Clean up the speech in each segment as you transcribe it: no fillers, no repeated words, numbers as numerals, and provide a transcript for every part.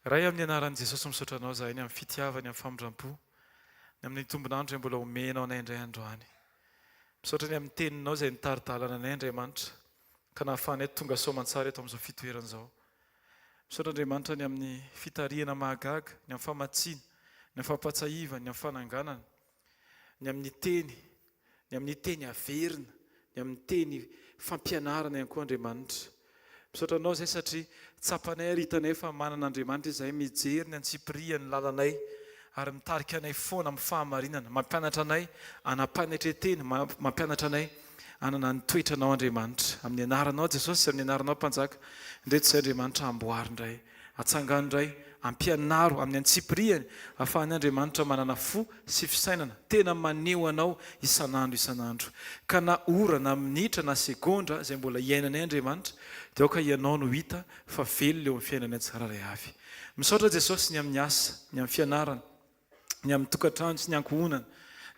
Ray amin'ny anaran'i Jesosy misaotra anao zahay ny amin'ny fitiavany amin'ny famindram-po ny amin'ny tombonandro izay mbola omenao anay indray androany. Misaotra ny amin'ny teninao izay nitaridalana anay Andriamanitra ka nahafahanay tonga soamantsara eto amin'izao fitoeran'izao. Misaotra Andriamanitra ny amin'ny fitariana mahagaga, ny amin'ny famatsiana, ny amin'ny fampatsahivana, ny amin'ny fananganana, ny amin'ny teny averina, ny amin'ny teny fampianarana ihany koa Andriamanitra. Misaotra anao izay satria tsapanay aritanay fa manana Andriamanitra izay mijery ny antsipiriany lalanay ary mitarika anay foana amin'ny fahamarinana, mampianatra anay anam-panetretena, mampianatra anay anana ny toetranao Andriamanitra. Amin'ny anaranao Jesosy, amin'ny anaranao Mpanjaka, indreto Andriamanitra amboary indray, atsangano indray, ampianaro amin'ny antsipiriany, ahafahany Andriamanitra manana fo sy fisainana, tena maneho anao isanandro. Ka na ora, na minitra, na segondra izay mbola iainanay Andriamanitra, dia aoka ianao no hita fa velona eo amin'ny fiainanay tsiraray avy. Misaotra Jesosy ny amin'ny asa, ny amin'ny fianarana, ny amin'ny tokantrano sy ny ankohonana,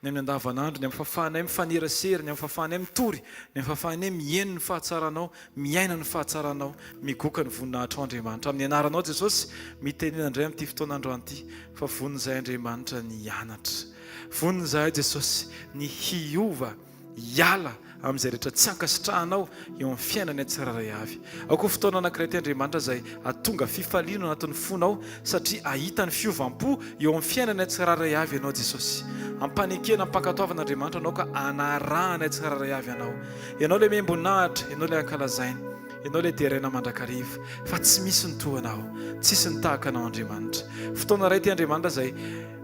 ny amin'ny andavanandro, ny amin'ny fahafahanay mifanerasera, ny amin'ny fahafahanay mitory, ny amin'ny fahafahanay mihaino ny fahatsaranao, miaina ny fahatsaranao, migoka ny voninahitra Andriamanitra. Amin'ny anaranao Jesosy, mitenena indray amin'ity fotoanandro an'ity fa vonin'izahay Andriamanitra ny hianatra. Vonin'izahay Jesosy ny hiova, hiala amin'izay rehetra tsy ankasitrahanao eo amin'ny fiainana tsiraray avy. Ao koa fotoana anankiray ty Andriamanitra izay atonga fifaliana anatin'ny fonao satria ahita ny fiovampo eo amin'ny fiainana tsiraray avy ianao Jesosy. Ampanekena, ampankatoavana Andriamanitra anao ka anarahana tsiraray avy anao. Ianao le miambonahitra, ianao le ankalazaina, ianao le deraina mandrakariva, fa tsy misy ny toa anao, tsisy ny tahaka anao Andriamanitra. Fotoana iray ty Andriamanitra izay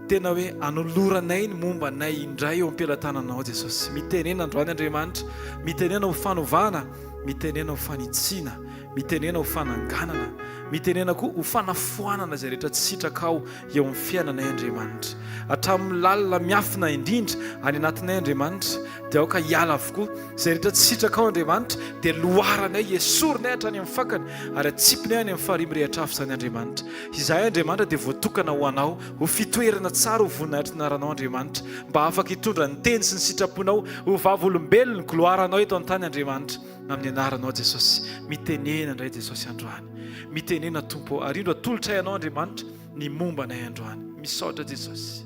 tena hoe anoloranay ny momba nay indray eo am-pelatananao Jesosy. Mitenena androany Andriamanitra, mitenena ho fanovana, mitenena ho fanitsiana, mitenena ho fananganana, mitenena koa ho fanafoanana izay rehetra tsy sitrakao eo amin'ny fiainanay Andriamanitra. Hatramin'ny lalina miafina indrindra any anatinay Andriamanitra, dia aoka hiala avokoa izay rehetra tsy sitrakao Andriamanitra, dia loharanay esorinay hatrany amin'ny fakany ary atsipinay any amin'ny faharimy rehetra afo izany Andriamanitra. Izahay Andriamanitra dia voatokana ho anao, ho fitoerana tsara ho voninahitra ny aranao Andriamanitra, mba afaka hitondra ny teny sy ny sitraponao ho vavolombelona ny gloiranao eto an-tany Andriamanitra. Amin'ny anaranao Jesosy, mitenena indray Jesosy androany, mitenena Tompo, arindro atolotra ianao Andriamanitra ny momba anay androany. Misaotra Jesosy,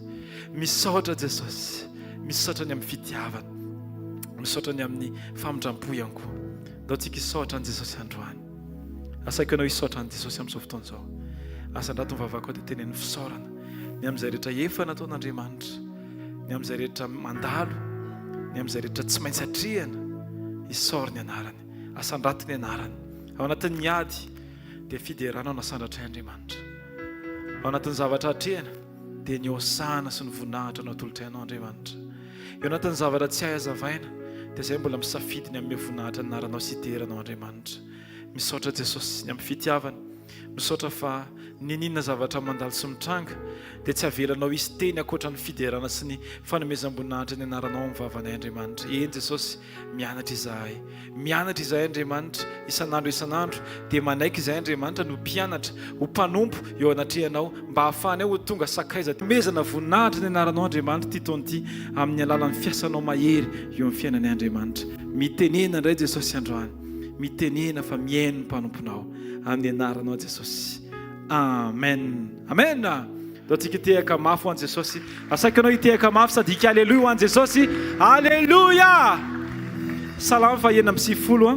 misaotra Jesosy, misaotra ny amin'ny fitiavana, misaotra ny amin'ny famindram-po ihany koa. Dao tsika hisaotra an' Jesosy androany. Asaiko ianao hisaotra an' Jesosy amin'izao fotoana izao. Asan-drato ny vavako dia teneny fisaorana ny amin'izay rehetra efa nataon'Andriamanitra, ny amin'izay rehetra mandalo, ny amin'izay rehetra tsy maintsy hatrehana, isaory ny anarany, asan-drato ny anarany. Ao anatin'ny miady dia fideranao nasandratray Andriamanitra. Ao anatin'ny zavatra hatrehana dia ny hosana sy ny voninahitra no atolotrainao Andriamanitra. Eo anatin'ny zavatra tsy hay hazavaina dia izay mbola misafidy ny amin'ny voninahitra ny anaranao sy iteranao Andriamanitra. Misaotra Jesosy ny amin'ny fitiavana, misaotra fa ninina zavatra mandalo sy mitranga dia tsy avelanao isy teny akoatra ny fiderana sy ny fanomezam-boninahitra ny anaranao amin'ny vavanay Andriamanitra. Eny Jesosy, mianatra izahay Andriamanitra isanandro dia manaiky izahay Andriamanitra no mpianatra ho mpanompo eo anatrehanao mba hahafahanay ho tonga sakaiza mezana voninahitra ny anaranao Andriamanitra ty taon'ity amin'ny alalan'ny fiasanao mahery eo amin'ny fiainanay Andriamanitra. Mitenena indray Jesosy androany, mitenena fa mihaino ny mpanomponao amin'ny anaranao Jesosy. Amen. Amen. Dao tsika hitehaka mafy ho an' Jesosy. Asaiko anao hitehaka mafy sady hika aleluia ho an' Jesosy. Aleluia. Salamo fahaenina amby sivifolo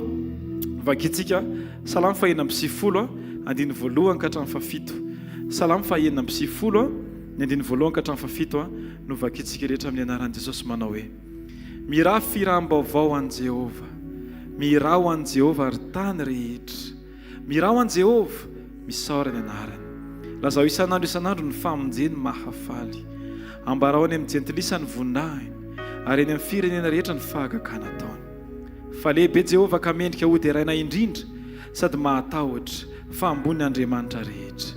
vakitsika. Salamo fahaenina amby sivifolo andiny voalohany ka hatramin'ny fahafito. Salamo fahaenina amby sivifolo ny andiny voalohany ka hatramin'ny fahafito no vakitsika rehetra amin'ny anaran'i Jesosy manao hoe: miraha firam-baovao an' Jehova, miraha ho an' Jehova ary tany rehetra, miraha ho an' Jehova, misaora ny anarany. Lazao isanandro ny famonjeny mahafaly, ambarao any amin'ny jentilisa ny voninahiny, ary eny amin'ny firenena rehetra ny fahagakana ataony. Fa lehibe Jehova ka mendrika ho deraina indrindra sady mahatahotra fa ambony Andriamanitra rehetra.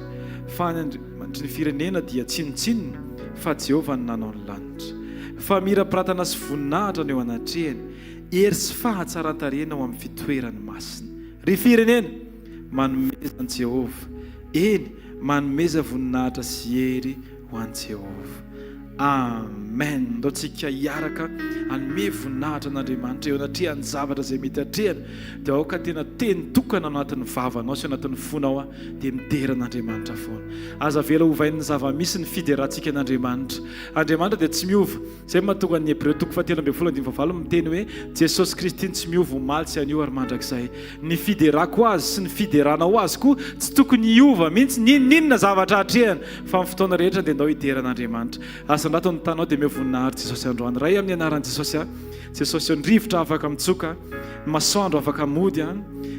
Fa ny firenena dia tsinotsinona fa Jehova ny nanao ny lanitra. Fa mira-piratana sy voninahitra no eo anatrehany, ery sy fahatsaran-tarena ao amin'ny fitoerany masina. Ry firenena, manomeza an' Jehova, eny manomeza voninahitra sy hery ho an' Jehova. amen. Ndao tsika hiaraka anome voninahitra an'Andriamanitra eo anatrehany zavatra izay mety atrehany dia aoka tena teny tokana anatin'ny vavanao sy anatin'ny fonao dia mideran'Andriamanitra foana. Aza vela hovain'ny zavamisy ny fiderahantsika an'Andriamanitra. Andriamanitra dia tsy miova. Izay mahatonga ny Hebreo 4:7 miteny hoe Jesosy Kristy tsy miova omaly sy anio ary mandrakizay. Ny fiderako azy sy ny fideranao azy koa tsy tokony hiova mihitsy ninona zavatra atrehany fa amin'ny fotoana rehetra dia ndao hideran'Andriamanitra. Asandrato ny tanao dia mivoninahitra Jesosy androany. Ray amin'ny anaran'i Jesosy Jesosy ndrivotra afaka mitsoka, masoandro afaka mody,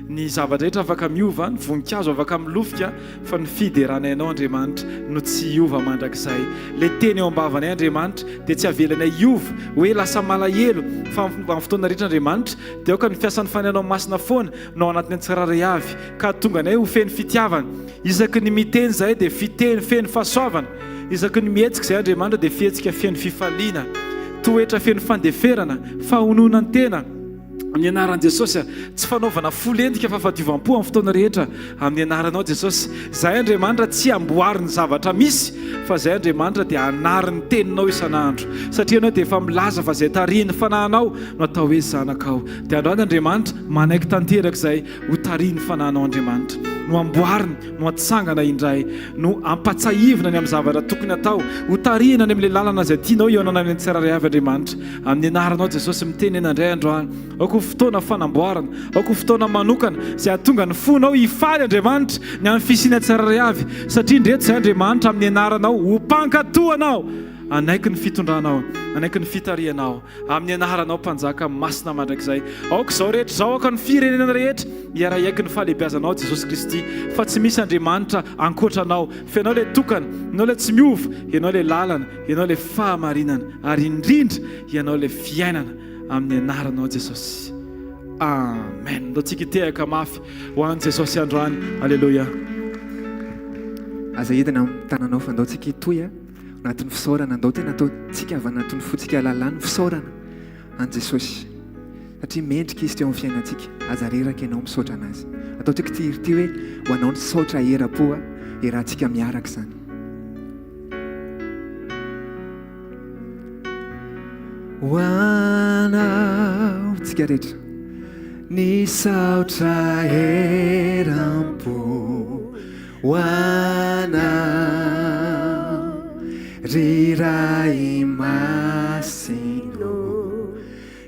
ny zavatra rehetra afaka miova, ny voninkazo afaka milofika, fa ny fideranay ianao Andriamanitra no tsy hiova mandrakizay. Le teny eo ambavanay Andriamanitra dia tsy avelanay hiova hoe lasa malahelo, fa amin'ny fotoana rehetra Andriamanitra dia aoka ny fiasan'ny fanainao masina foana no anatin'ny tsiraray avy ka tonga anay ho feno fitiavana. Isaky ny miteny zay dia feno fahasoavana. Isaky ny mihetsika izay Andriamanitra dia fihetsika feno fifaliana, toetra feno fandeferana, fahonona ny tena. Amin'ny anaran'i Jesosy tsy fanaovana folentika fa fadiovampo amin'ny fotoana rehetra amin'ny anaranao Jesosy. Zay Andriamanitra tsy amboariny zavatra misy, fa zay Andriamanitra dia anariny teninao isan'andro, satria anao dia efa milaza fa zay tarihiny fanahinao no atao hoe zanakao. Dia androany Andriamanitra manaiky tanteraka izay ho tarihiny fanahinao Andriamanitra, no amboariny, no atsangana indray, no ampatsahivina ny amin'ny zavatra tokony atao, ho tarihina ny amin'ilay lalana izay tianao ionana amin'ny tsiraray avy Andriamanitra. Amin'ny anaranao Jesosy miteny enandray androany, aoko fotoana fanamboarana, aoko fotoana manokana izay ahatonga ny fonao hifaly Andriamanitra ny amin'ny fisiana tsiraray avy, satria ndreto izay Andriamanitra amin'ny anaranao ho mpankatoanao, anaiky ny fitondranao, anaiky ny fitarianao, amin'ny anaranao mpanjaka masina mandrakizay. Aoka izao rehetra izao, aoka ny firenena rehetra hiara-iaiky ny fahalehibiazanao Jesosy Kristy, fa tsy misy Andriamanitra ankoatranao, fa ianao le tokana, ianao le tsy miova, ianao le lalana, ianao le fahamarinana, ary indrindra ianao le fiainana amin'ny anaranao Jesosy. Amen. Ndao tsika hitehaka mafy ho an'i Jesosy androany. Alleluia. Aza edina amin'ny tananao fa ndao tsika hitoy anatin'ny fisaorana, ndao tena atao tsika avy anatin'ny fotsika lalàna fisaorana an' Jesosy, satria mendrika izy teo amin'ny fiainantsika. Aza reraka ianao misaotra anazy, atao tsika ty hoe ho anao ny saotra era-po iarahantsika miaraka izany. Ho anao tsika rehetra ny saotra eram-po, ho anao riray masino,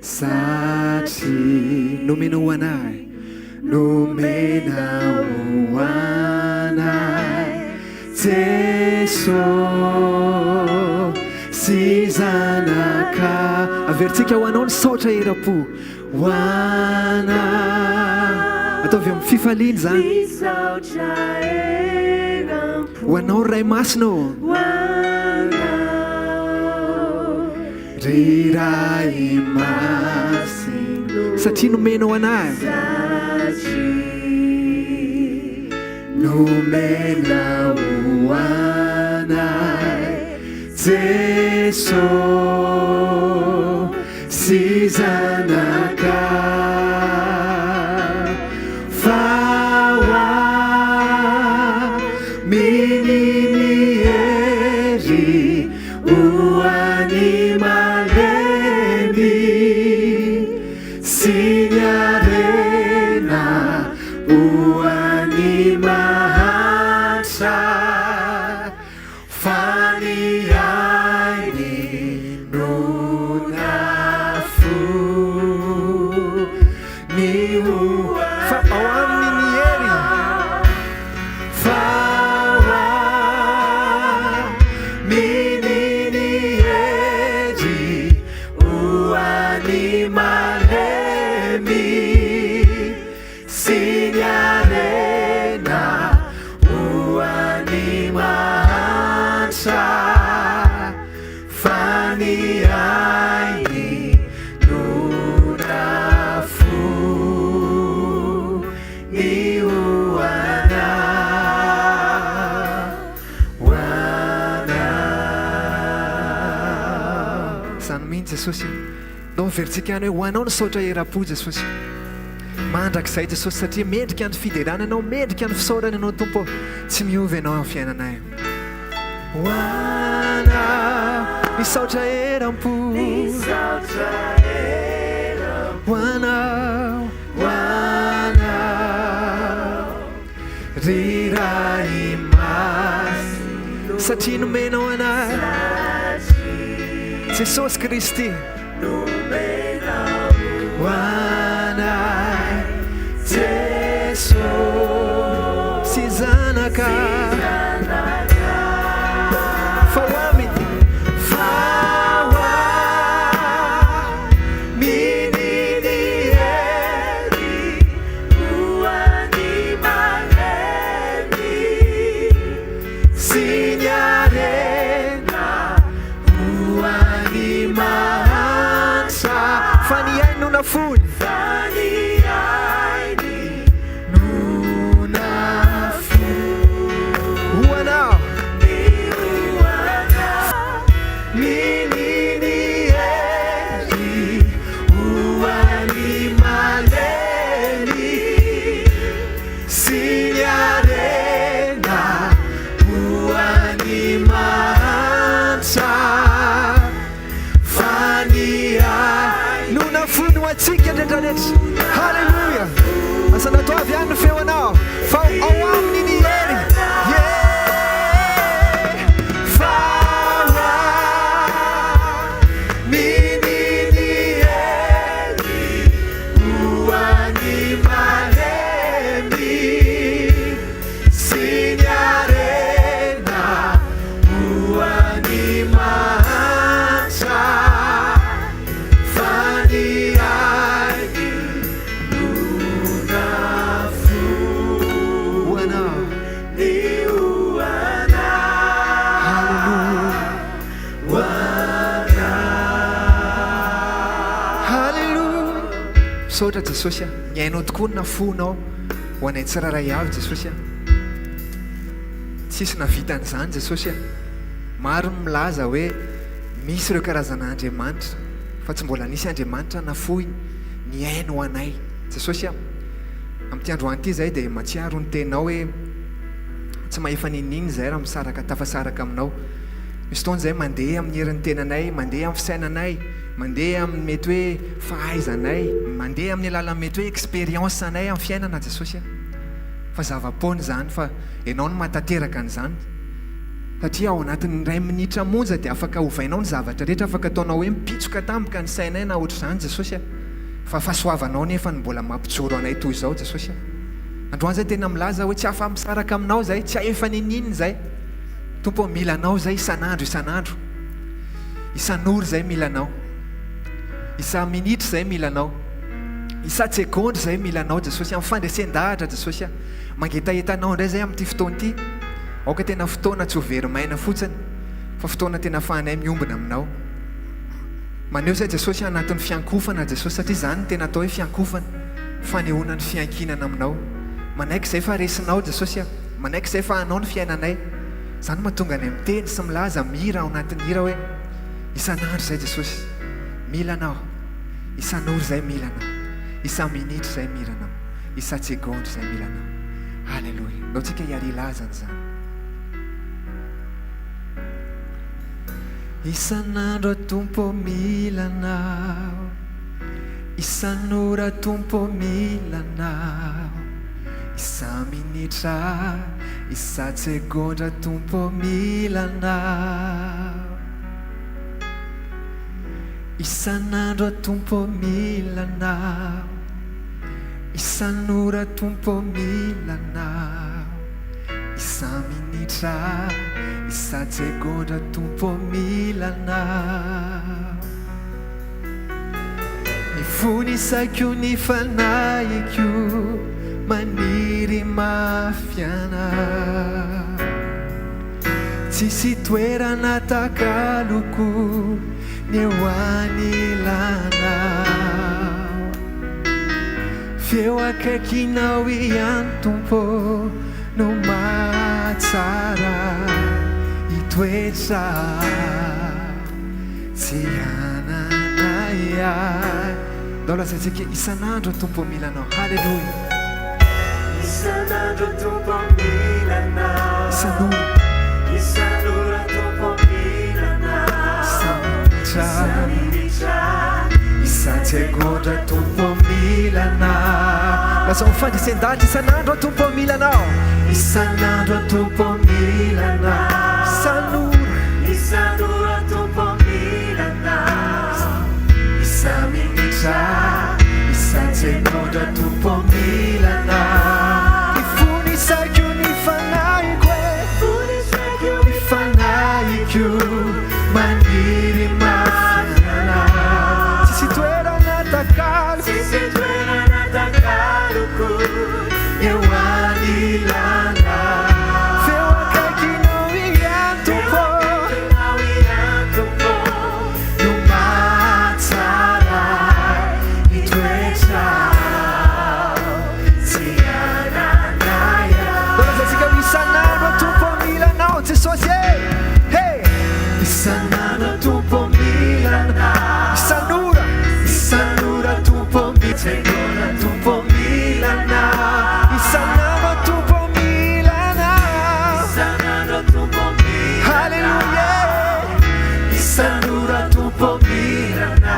satria nomena ho anay, nomena ho anay Jesosy sy zanaka. Averintsika ho anao ny saotra era-po, ho anao, atao avy amin'ny fifaliana zany, ho anao ray masino, riray masino, satria nomena ho anay, nomena ho anay Jesosy sy zanaka. Fawa minini eri uani malemi sinyarena uani mahatsa fani Jesosy, ndao averintsika any hoe ho anao ny saotra era-po Jesosy, mandrakizay Jesosy, satria mendrika ny fiderana ianao, mendrika ny fisaorana ianao Tompo, tsy miova ianao amin'ny fiainanay. Ho anao misaotra eram-po hoanao riray masy satria nomenao anahy Jesosy Kristy hoanay Jesosy sy zanaka fa hoaminy Fony nuna hoanao mininy ery hoany malemy sy ny arena hoany mantsa atsika ndraidrarehetra halleluia asanatao avy any no feonao fa ao aminy ny hery fa mininy hery hoany malemy sy ny arena hoany mantsa misaotra Jesosy ny hainao tokoa ny nafonao ho anay tsiraray avy Jesosy tsisy navitan'izany Jesosy maro milaza hoe misy ireo karazana Andriamanitra fa tsy mbola nisy Andriamanitra nafoy ny haino ho anay Jesosy amin'ity androany ity zay dia matsiaro ny tenao hoe tsy mahefa nininy zay raha misaraka tafasaraka aminao misy taony zay mandeha amin'ny herin'ny tenanay mandeha amin'ny fisainanay mandeha amin'ny mety hoe fahaizanay mandeha amin'ny alalan'ny mety hoe expérience anay amin'ny fiainana Jesosy fa zava-pony zany fa ianao no matateraka an'izany satria ao anatin'ny ray minitra monja dia afaka ovainao ny zavatra rehetra afaka ataonao hoe mipitsoka tampoka ny sainay na ohatr' izany Jesosy fa fahasoavanao nefa ny mbola mampijoro anay toy izao Jesosy androany zay tena milaza hoe tsy afa misaraka aminao zay tsy ahefa nininy zay tompo milanao zay isan'andro isan'ory zay milanao isa minitra zay milanao isa sekondry zay milanao Jesosy amin'ny fandresen-dahatra Jesosy mangetahetanao indray zay amin'ity fotoana ity aoka tena fotoana tsy ho verimaina fotsiny fa fotoana tena afahanay miombona aminao maneo zay Jesosy anatin'ny fiankofana Jesosy satria zany tena atao hoe fiankofana fanehoana ny fiankinana aminao manaiky zay fa resinao Jesosy manaiky zay fa anao ny fiainanay zany mahatonga any miteny sy milaza mihira ao anatin'ny hira hoe isan'andro zay Jesosy milanao isan'ory zay milanao isa minitra zay milanao isa segondry zay milanao halleluia nao tsika hiary lazany zany isan'andro Tompo milanao isan'ora Tompo milanao isa minitra isa segondra Tompo milanao isan'andro Tompo milanao isan'ora Tompo milanao isa minitra isa segondra Tompo milanao ny fonisako ny fanahiko maniry mafiana tsisy toerana takaloko ny eo anilanao feo akaikinao ihany Tompo no mahatsara itoetra tsy ananay ay dao lazatsika isan'andro Tompo milanao halleluia isan'andro Tompo milanao isan'ora Tompo milanao isanandro atompo milana lasa mifandrisan-dahatra isanandro atompo milanao isanandro atompo milana isanora atompo milana isaminitra isan-tsenondro atompo milana ifonisako ny fanaiko ny fanaiko maniry mafiana tsisy toerana takaloko eo anilana feo akaikinao iantompo no matsara itoetra tsy ananaya dolazatsika isanandro atompo milanao jesosy isanandro atompo milana isanora atompo milana atompo milana isanandro atompo milana halleluja isanora atompo milana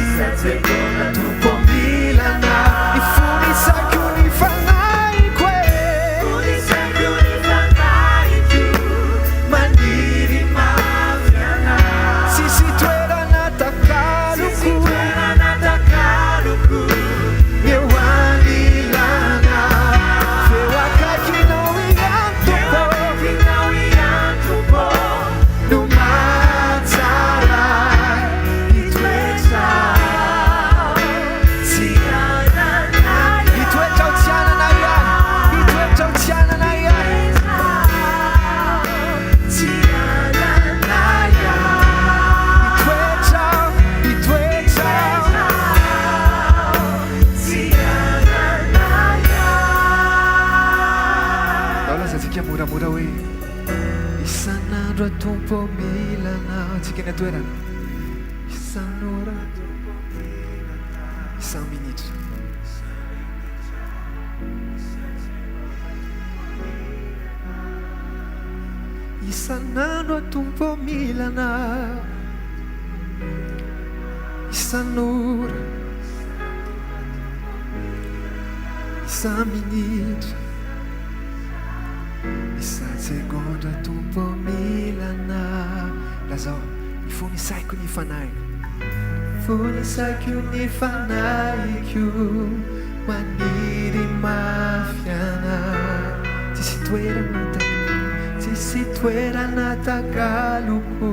isatsegonda atompo milana ifonisako ny fanaiko maniry mafiana tsisy toerana takaloko eo anilana feo akaikinao iantompo no matsara itoetra tsy ananaya itoetra o tsy ananaya itoetra o tsy ananaya tsy ananaya itoetra tsy ananaya laolazatsika moramora hoe isanandro atompo milana tsika ny atoerana isanora isan-minitra isanandro atompo milana isanora isan-minitra isan-tsegonda atompo milana lazao ifonisaiko ny fanaiko fonisaiko ny fanaiko maniry mafiana tsisy toerana takaloko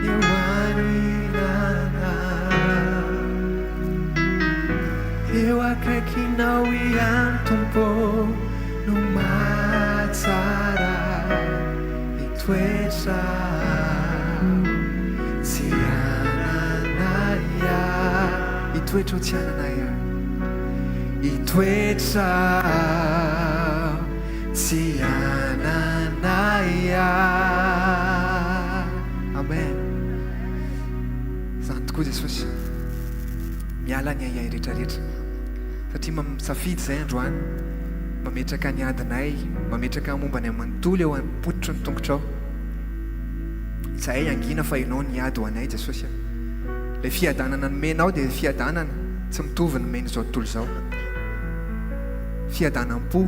eo anilana eo akaikinao iantompo no matsara itoetra tsy ananaya itoetra o tsy ananaya itoetra tsy ananaya amen zany tokoa jesosy miala ny ayay rehetrarehetra satria mamisafidy zay androany mametraka ny adinay mametraka momba ny amanontolo eo ampototro ny tongotrao zahay angina fa inao ny ady ho anay jesosy le fiadanana nomenao dia fiadanana tsy mitovy nomeny zao tontolo zao fiadanam-po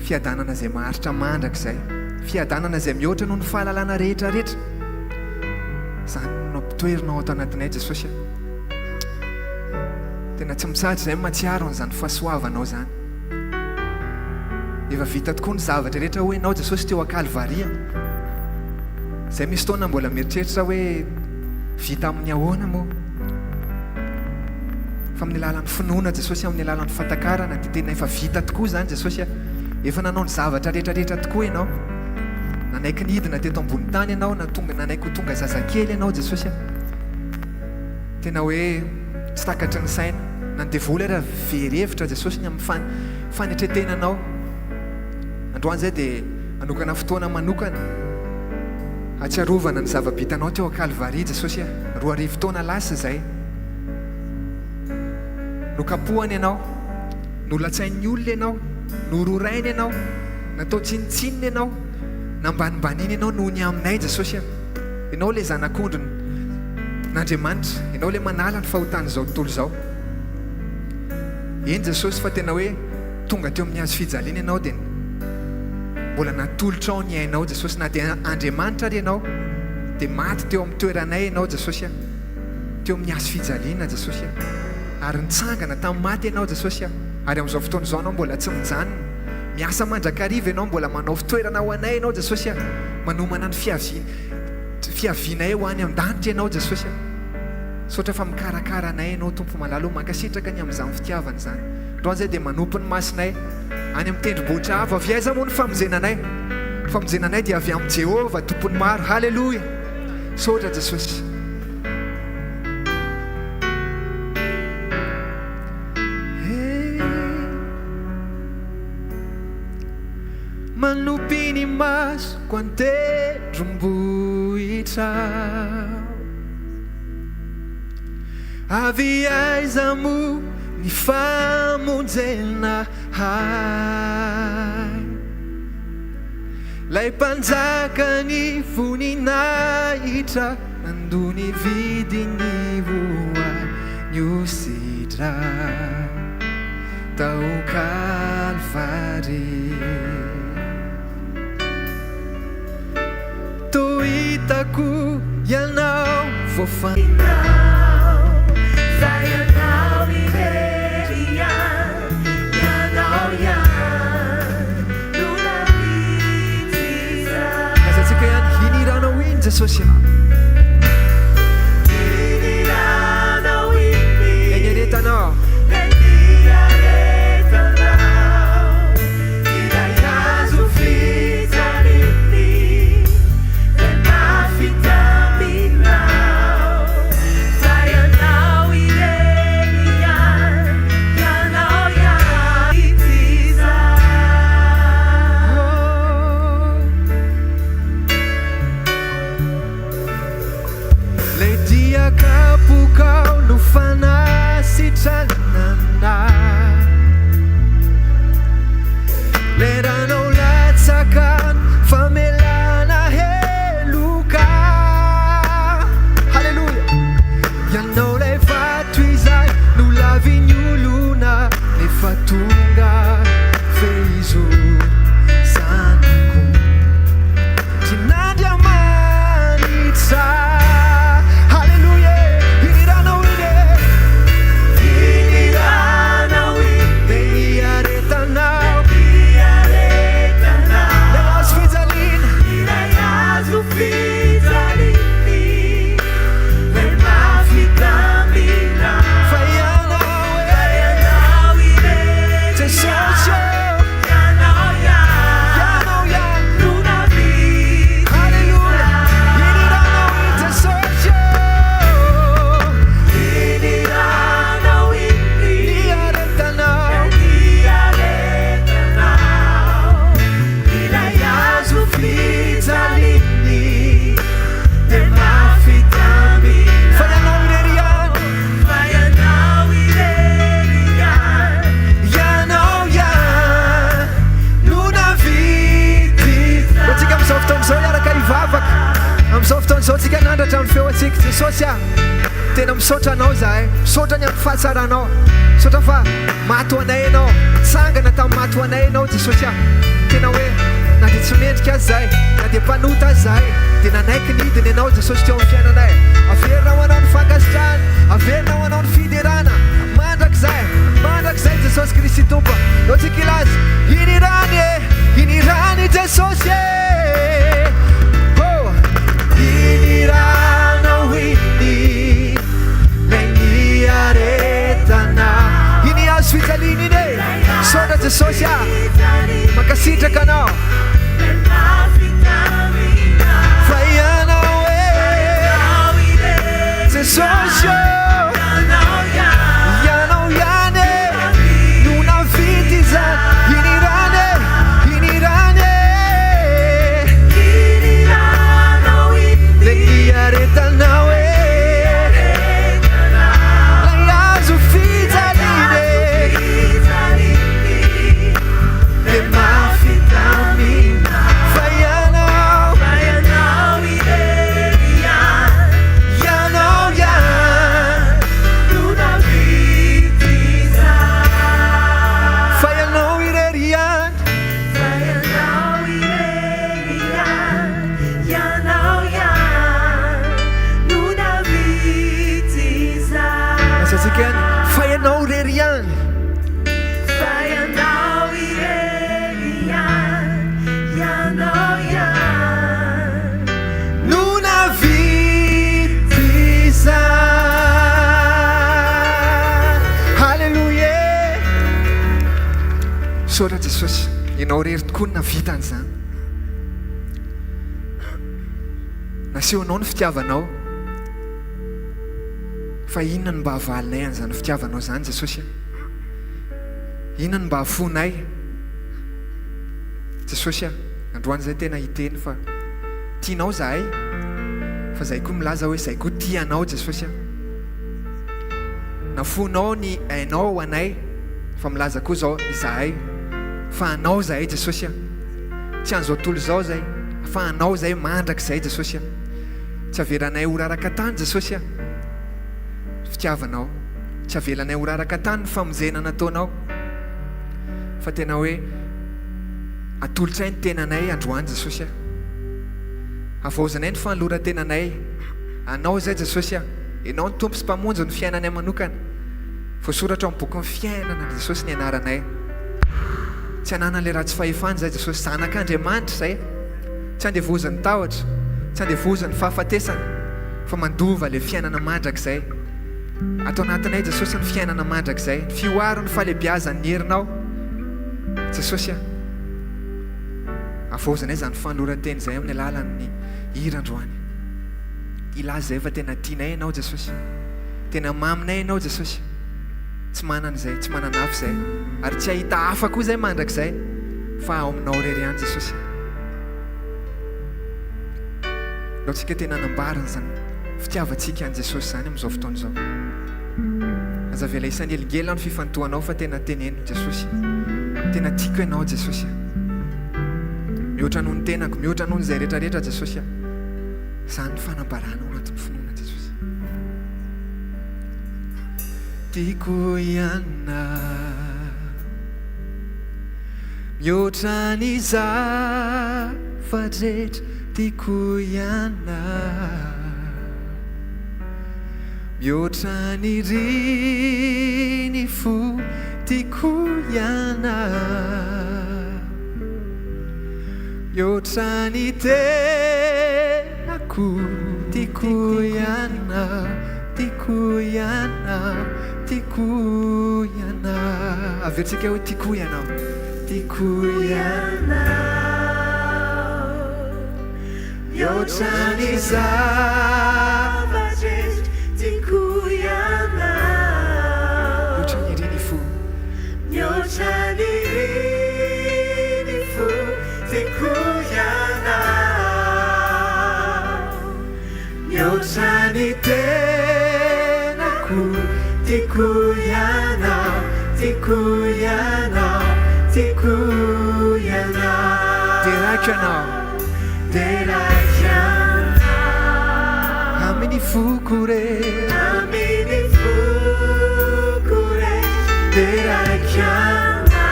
fiadanana zay maharitra mandraka zay fiadanana zay mihoatra noho ny fahalalana rehetrarehetra zany no ampitoerinao ato anatinay jesosy tena tsy mitsahatra zay matsiaro an'izany fahasoavanao zany efa vita tokoa ny zavatra rehetra hoe enao jesosy teo akalvaria zay misy taona mbola mieritreritra hoe vita amin'ny ahoana moa fa amin'ny alalan'ny finoana jesosy amin'ny alalan'ny fatakarana dia tena efa vita tokoa zany jesosy efa nanao ny zavatra rehetrarehetra tokoa ianao nanaiky ny hidina teto ambony tany ianao nanaiky ho tonga zazakely ianao jesosy tena hoe tsy takatry ny saina nandevola raha verhevitra jesosy ny amin'ny fanetretenanao androany zay dia anokana fotoana manokana atsiarovana ny zava-bitanao teo akalvaria jesosy roa arivo taona lasa zay nokapohany ianao nolatsain'ny olona ianao nororainy ianao natao tsinitsininy ianao nambanimbaniny ianao noho ny aminay jesosy ianao le zanak'ondrony n'Andriamanitra ianao ilay manala ny fahotany izao tontolo izao. Eny Jesosy fa tena hoe tonga teo amin'ny hazo fijaliana ianao dia mbola natolotra ao ny ainao Jesosy, na dia Andriamanitra ary ianao dia maty teo amin'ny toeranay ianao Jesosy, teo amin'ny hazo fijaliana Jesosy, ary nitsangana tamin'ny maty ianao Jesosy, ary amin'izao fotoana izao anao mbola tsy mijanona, miasa mandrakariva ianao, mbola manao fitoerana ho anay ianao Jesosy, manomana ny fiavianay ho any an-danitra ianao Jesosy. Sotra fa mikarakara anay ianao Tompo malalo, mankasitraka ny amin'izany fitiavana izany. Androany izay dia manompo ny masonay any amin'ny tendrombohitra avo. Avy aiza moa ny famonjenanay? Famonjenanay dia avy amin'ny Jehova tompony maro. Halleluja. Sotra Jesosy. Manopy ny masoko an-tendrombohitra, avy aiza moa ny famonjena hay, lay mpanjaka ny voninahitra, nandony vidiny voan'ny osidra tao Kalvary. Toitako ianao voafanao, fa ianao iverian, ianao ian no navitisa. Azatsika ihany hiniranao iny Jesosy, hiniranao iny, eny aretanao, eny aretanao, ilay hazo fijaliana kapukau no fanasitranana, lerano latsakan famelana heluka. Halleluja. Ianao lay vato izay no lavin'ny olona, nefa tonga fehizozanako ty n'Andriamanitra. Amin'izao fotoana izao tsika nandratra ny feo atsika Jesosy, tena misaotra anao zahay, misaotra ny amin'ny fahatsaranao, misaotra fa maty ho anay ianao, tsangana tamin'ny maty ho anay ianao Jesosy. Tena hoe na dia tsy mendrika azy zahay, na dia mpanota azy zahay, dia nanaiky ny hidiny ianao Jesosy teo amin'ny fiainanay. Averinao anao ny fankasitrahana, averinao anao ny fiderana, mandrakizay Jesosy Kristy Tompo. Eo tsika ilazy, hinirany Jesosy, hiniranao iny, lay ny aretana, iny hazo fijaliana iny e. Saotra Jesosy, mankasitraka anao, fa ianao e Jesosy, ianao ihany no navidy izany. Hinirany aretanao e, lay hazo fijaliana le mafitamina, fa ianao iverian, ianao ihany misaotra Jesosy, ianao rery tokoa na vitan'izany. Nasehonao ny fitiavanao, fa inona no mba havalinay an'izany fitiavanao zany Jesosy? Inona no mba hafonay Jesosy? Androany zay tena hiteny fa tianao zahay, fa zahay koa milaza hoe zahay koa tianao Jesosy. Nafonao ny hainao anay, fa milaza koa zao izahay fa anao zahay Jesosy. Tsy an'izao tontolo zao zay, fa anao zahay mandraka zahay Jesosy. Tsy avelanay ho raraka tany Jesosy, fitiavanao. Tsy avelanay ho raraka tany ny famonjena nataonao, fa tena hoe atolotra ny tenanay androany Jesosy. Avaozanay ny fanoloran-tenanay, anao zay Jesosy. Ianao ny tompo sy mpamonjy ny fiainanay manokana. Voasoratra amin'ny boky ny fiainana Jesosy ny anaranay. Tsy hanana le raha tsy fahefany zay Jesosy, zanak'Andriamanitra zay. Tsy andevozan'ny tahotra, tsy andevozan'ny fahafatesana, fa mandova le fiainana mandrakizay. Atao anatinay Jesosy ny fiainana mandrakizay, ny fioaro ny fahalebiazan'ny herinao Jesosy. Avaozanay zany fanoloran-teny zay amin'ny alalan'ny hira androany. Ilaza zay fa tena tianay ianao Jesosy, tena maminay ianao Jesosy. Tsy manan'izay, tsy mananafy zay, ary tsy ahita hafa koa zay mandrakizay fa ao aminao rery ihany Jesosy. Laotsika tena nambarana zany fitiavantsika an'i Jesosy zany amin'izao fotoana izao. Aza vela isan'ny elingelina ny fifantohanao fa tena teneno Jesosy. Tena tiako ianao Jesosy. Mihoatra noho ny tenako, mihoatra noho n'izay rehetrarehetra Jesosy. Zany ny fanambaranao anatin'ny finoana Jesosy. Tiako ihana mihoatra ny zavadrehetra, tiako ihana mihoatra ny riny fo, tiako ihana mihoatra ny tenako, tiako ihana, tiako ihana, tiako ihana. Averitsika hoe tiako ianao, tiako ihana mihoatra ny zavadrehetra, tiako ihana mihoatra ny riny fo, mihoatra ny riny fo, tiako ihana mihoatra ny tenako, tiako ihana, tiako ihana, tiako ihana. Teraka ianao, teraka ianao amin'ny foko rehetra, amin'ny foko rehetra. Teraka ianao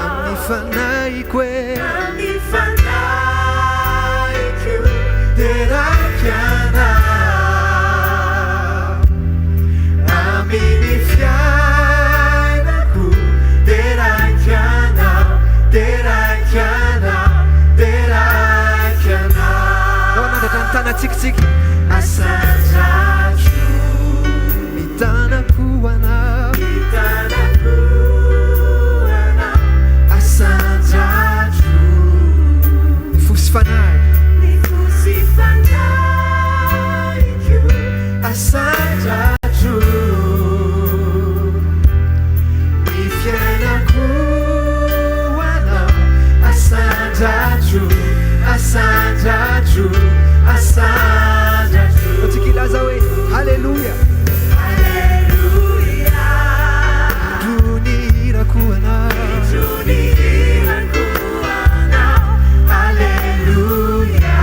amin'ny fanaiko, amin'ny fanaiko. Teraka ianao amin'ny fiainako. Teraka ianao, teraka ianao, teraka ianao. Nandratra ny tanatsikitsiky. Asandrajo ny tanako anao, ny tanako anao. Asandrajo ny fosy fanahy, ny fosy fanahiko. Asandrajo ny fiainako anao. Asandrajo, asandrajo, asandrajo. Otsikilaza hoe haleluya, haleluya. Ndronirako anao, ndronirako anao. Haleluya,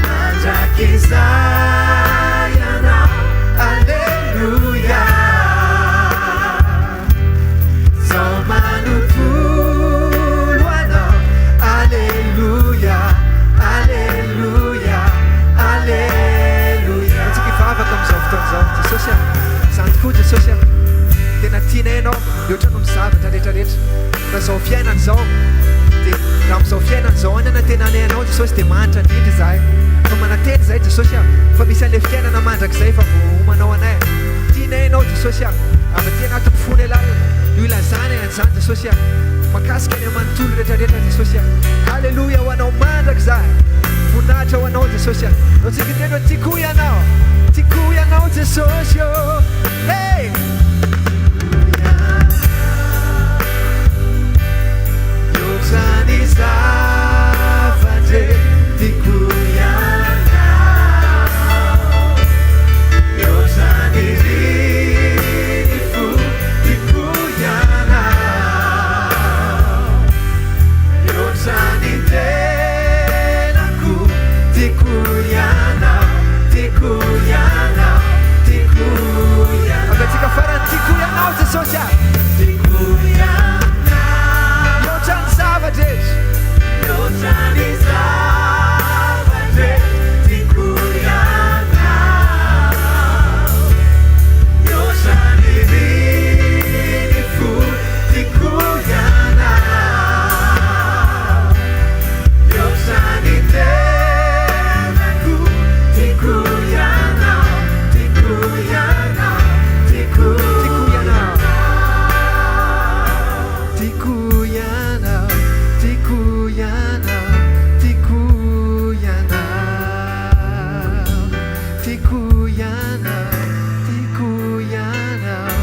mandrakizay anao. Haleluya, Zoma Fanotronana. Haleluya, haleluya, haleluya. Antsika hivavaka amin'izao fotoana izao Jesosy. Zany tokoa Jesosy, tena tianay ianao mihoatra noho ny zavatra rehetrarehetra. Raha izao fiainana izao, dia raha amin'izao fiainana izao any anantenanay anao Jesosy, dia manitra indrindra izahay. Fa mananteny izahay Jesosy, fa misy an'ilay fiainana mandrakizay fa vohomanao anay. Tianay ianao Jesosy. Aby anatin'ny fony alalana io ilazana anjany Jesosy makasika ny amanontolo rehetrarehetra Jesosy. Halleluja ho anao mandraka za voninahitra ho anao Jesosy. Nao tsika teny hoe tiako ianao, tiako ianao Jesosy ô. Hey! Yotsany zavatra tiako ianao, yotsany riny fo tiako ianao, yotsany tenako tiako ianao, tiako ianao, tiako ianao. Agatsika farany tiako ianao Jesosy. Tiako ianao, yotsany zavatra yotsany zavatra tiako ianao, yotsany riny fo tiako ianao, yotsany tenako tiako ianao, tiako ianao, tiako ianao, tiako ianao, tiako ianao, tiako ianao, tiako ianao, tiako ianao,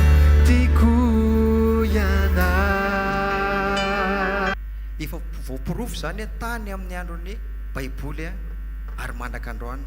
tiako ianao. Efa voapirofo zany tany amin'ny andron'ny baiboly ary mandraka androany